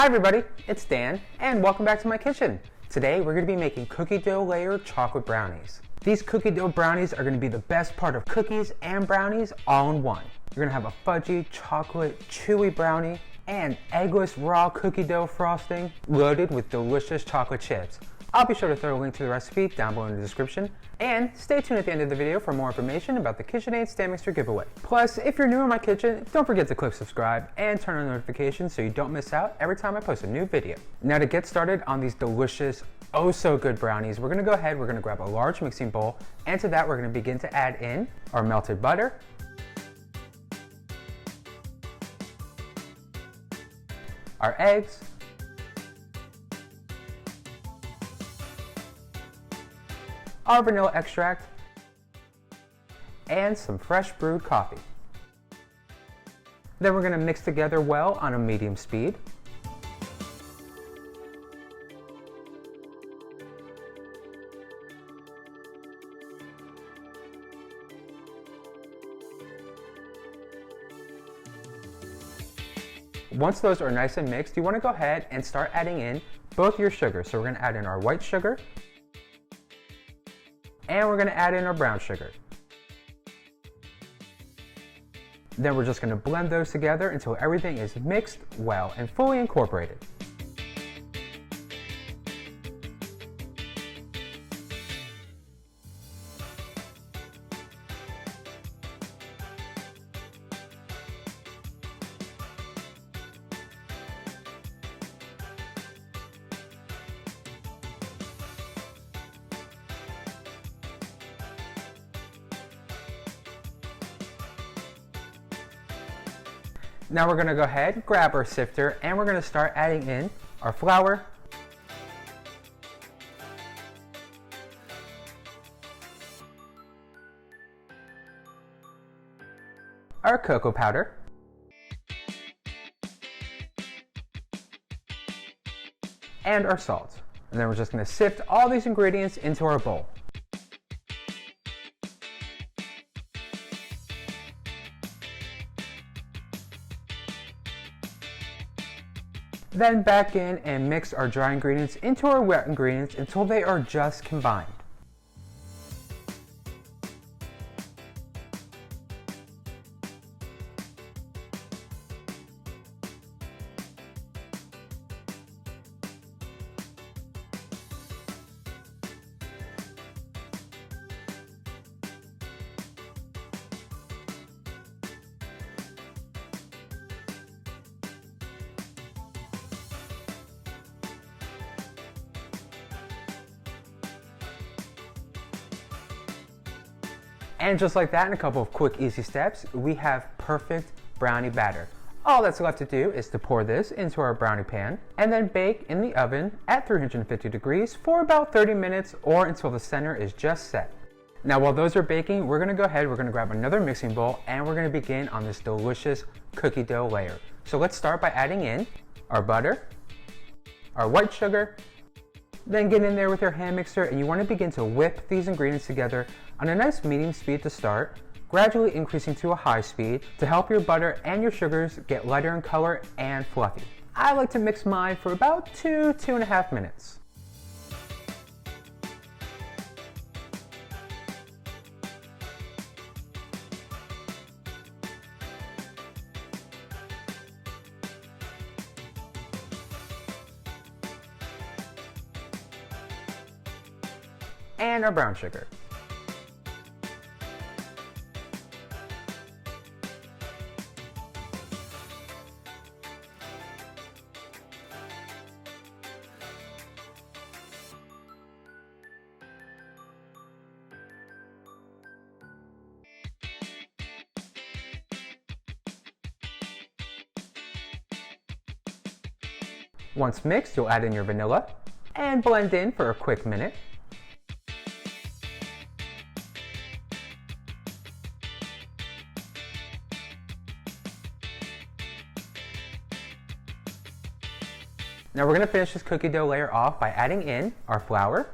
Hi everybody, it's Dan, and welcome back to my kitchen. Today we're going to be making cookie dough layer chocolate brownies. These cookie dough brownies are going to be the best part of cookies and brownies all in one. You're going to have a fudgy, chocolate, chewy brownie and eggless raw cookie dough frosting loaded with delicious chocolate chips. I'll be sure to throw a link to the recipe down below in the description, and stay tuned at the end of the video for more information about the KitchenAid stand mixer giveaway. Plus, if you're new in my kitchen, don't forget to click subscribe and turn on notifications so you don't miss out every time I post a new video. Now to get started on these delicious, oh so good brownies, we're going to go ahead, we're going to grab a large mixing bowl, and to that we're going to begin to add in our melted butter, our eggs, our vanilla extract, and some fresh brewed coffee. Then we're going to mix together well on a medium speed. Once those are nice and mixed, you want to go ahead and start adding in both your sugars. So we're going to add in our white sugar, and we're going to add in our brown sugar. Then we're just going to blend those together until everything is mixed well and fully incorporated. Now we're going to go ahead, grab our sifter, and we're going to start adding in our flour, our cocoa powder, and our salt. And then we're just going to sift all these ingredients into our bowl. Then back in and mix our dry ingredients into our wet ingredients until they are just combined. And just like that, in a couple of quick, easy steps, we have perfect brownie batter. All that's left to do is to pour this into our brownie pan and then bake in the oven at 350 degrees for about 30 minutes or until the center is just set. Now while those are baking, we're going to go ahead, we're going to grab another mixing bowl and we're going to begin on this delicious cookie dough layer. So let's start by adding in our butter, our white sugar, then get in there with your hand mixer and you want to begin to whip these ingredients together on a nice medium speed to start, gradually increasing to a high speed to help your butter and your sugars get lighter in color and fluffy. I like to mix mine for about 2.5 minutes. And our brown sugar. Once mixed, you'll add in your vanilla and blend in for a quick minute. Now we're going to finish this cookie dough layer off by adding in our flour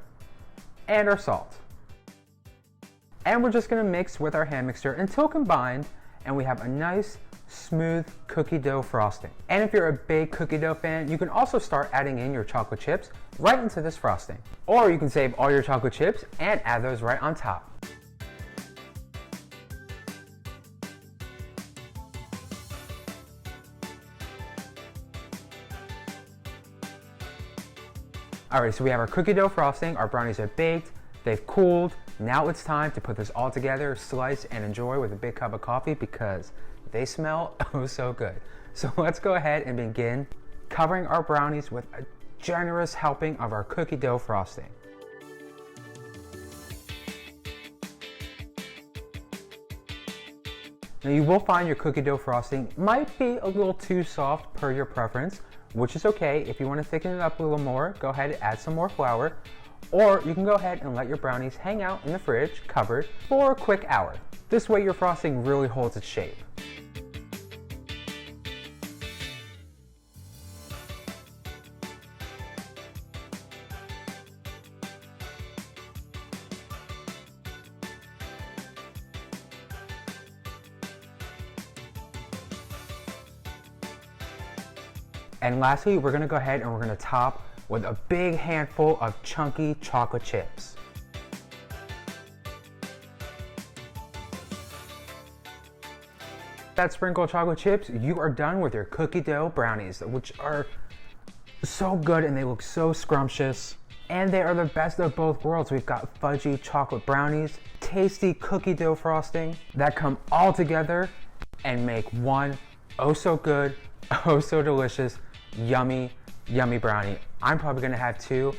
and our salt. And we're just going to mix with our hand mixer until combined and we have a nice smooth cookie dough frosting. And if you're a big cookie dough fan, you can also start adding in your chocolate chips right into this frosting. Or you can save all your chocolate chips and add those right on top. Alright, so we have our cookie dough frosting, our brownies are baked, they've cooled. Now it's time to put this all together, slice, and enjoy with a big cup of coffee because they smell oh so good. So let's go ahead and begin covering our brownies with a generous helping of our cookie dough frosting. Now you will find your cookie dough frosting might be a little too soft per your preference, which is okay. If you want to thicken it up a little more, go ahead and add some more flour, or you can go ahead and let your brownies hang out in the fridge covered for a quick hour. This way your frosting really holds its shape. And lastly, we're gonna go ahead and we're gonna top with a big handful of chunky chocolate chips. That sprinkled chocolate chips, you are done with your cookie dough brownies, which are so good and they look so scrumptious. And they are the best of both worlds. We've got fudgy chocolate brownies, tasty cookie dough frosting that come all together and make one oh so good, oh so delicious, yummy brownie. I'm probably gonna have two.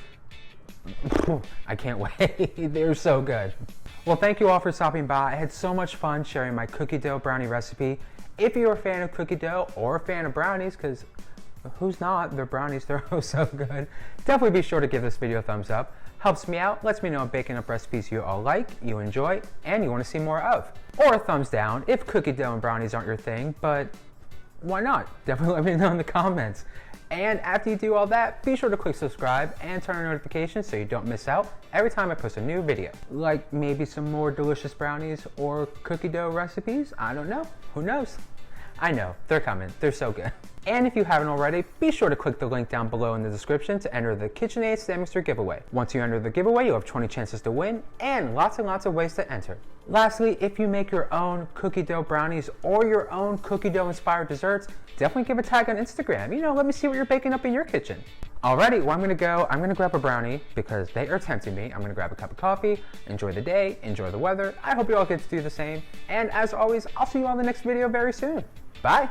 I can't wait. They're so good. Well, thank you all for stopping by. I had so much fun sharing my cookie dough brownie recipe. If you're a fan of cookie dough or a fan of brownies, because who's not? They're brownies, they're oh so good. Definitely be sure to give this video a thumbs up. Helps me out, lets me know I'm baking up recipes you all like, you enjoy, and you want to see more of. Or a thumbs down if cookie dough and brownies aren't your thing, but why not? Definitely let me know in the comments. And after you do all that, be sure to click subscribe and turn on notifications so you don't miss out every time I post a new video. Like maybe some more delicious brownies or cookie dough recipes? I don't know. Who knows? I know, they're coming. They're so good. And if you haven't already, be sure to click the link down below in the description to enter the KitchenAid stand mixer giveaway. Once you enter the giveaway, you'll have 20 chances to win and lots of ways to enter. Lastly, if you make your own cookie dough brownies or your own cookie dough inspired desserts, definitely give a tag on Instagram. You know, let me see what you're baking up in your kitchen. Alrighty, well I'm gonna grab a brownie because they are tempting me. I'm gonna grab a cup of coffee, enjoy the day, enjoy the weather. I hope you all get to do the same. And as always, I'll see you on the next video very soon. Bye.